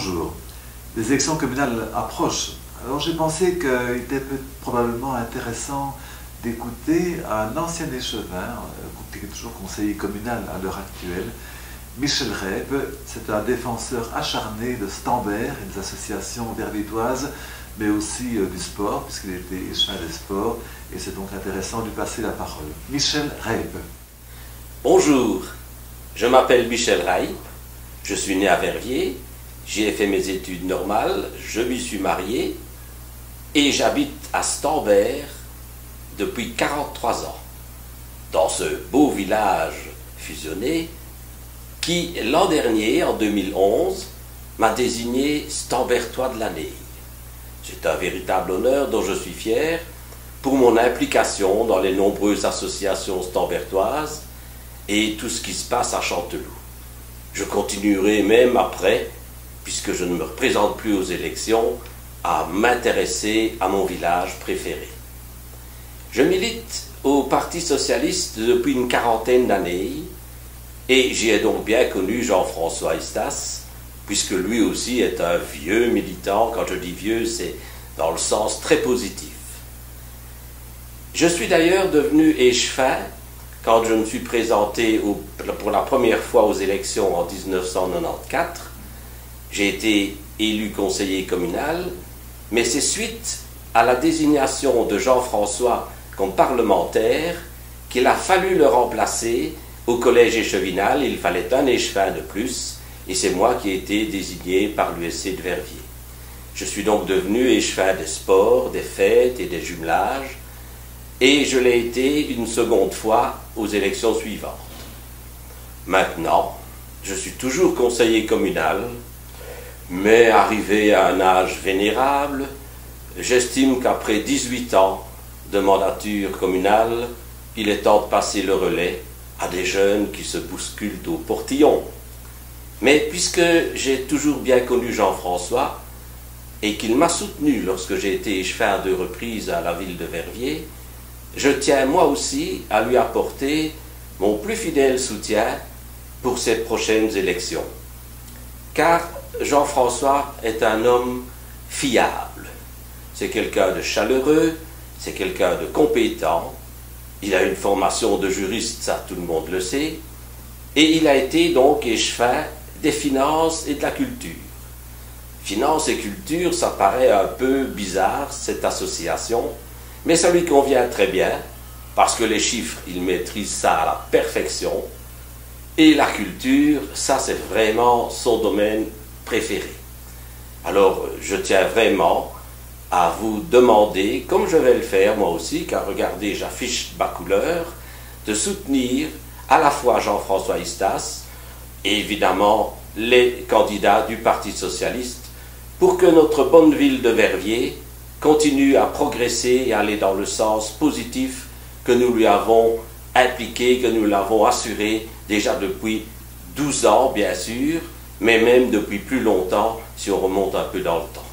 Bonjour. Les élections communales approchent. Alors j'ai pensé qu'il était probablement intéressant d'écouter un ancien échevin, qui est toujours conseiller communal à l'heure actuelle, Michel Reybe. C'est un défenseur acharné de Stambert, une association verviétoise, mais aussi du sport, puisqu'il était échevin des sports, et c'est donc intéressant de lui passer la parole. Michel Reybe. Bonjour, je m'appelle Michel Reybe, je suis né à Verviers, j'y ai fait mes études normales, je m'y suis marié et j'habite à Stambert depuis 43 ans, dans ce beau village fusionné qui, l'an dernier, en 2011, m'a désigné Stambertois de l'année. C'est un véritable honneur dont je suis fier pour mon implication dans les nombreuses associations stambertoises et tout ce qui se passe à Chanteloup. Je continuerai même après, puisque je ne me représente plus aux élections, à m'intéresser à mon village préféré. Je milite au Parti socialiste depuis une quarantaine d'années et j'y ai donc bien connu Jean-François Istas, puisque lui aussi est un vieux militant. Quand je dis vieux, c'est dans le sens très positif. Je suis d'ailleurs devenu échevin quand je me suis présenté pour la première fois aux élections en 1994. J'ai été élu conseiller communal, mais c'est suite à la désignation de Jean-François comme parlementaire qu'il a fallu le remplacer au collège échevinal. Il fallait un échevin de plus, et c'est moi qui ai été désigné par l'USC de Verviers. Je suis donc devenu échevin des sports, des fêtes et des jumelages, et je l'ai été une seconde fois aux élections suivantes. Maintenant, je suis toujours conseiller communal, mais arrivé à un âge vénérable, j'estime qu'après 18 ans de mandature communale, il est temps de passer le relais à des jeunes qui se bousculent au portillon. Mais puisque j'ai toujours bien connu Jean-François et qu'il m'a soutenu lorsque j'ai été échevin à 2 reprises à la ville de Verviers, je tiens moi aussi à lui apporter mon plus fidèle soutien pour ces prochaines élections. Car Jean-François est un homme fiable. C'est quelqu'un de chaleureux, c'est quelqu'un de compétent. Il a une formation de juriste, ça tout le monde le sait. Et il a été donc échevin des finances et de la culture. Finances et culture, ça paraît un peu bizarre, cette association, mais ça lui convient très bien, parce que les chiffres, il maîtrise ça à la perfection. Et la culture, ça c'est vraiment son domaine préféré. Alors, je tiens vraiment à vous demander, comme je vais le faire moi aussi, car regardez, j'affiche ma couleur, de soutenir à la fois Jean-François Istas et évidemment les candidats du Parti socialiste pour que notre bonne ville de Verviers continue à progresser et aller dans le sens positif que nous lui avons impliqué, que nous l'avons assuré déjà depuis 12 ans bien sûr, mais même depuis plus longtemps si on remonte un peu dans le temps.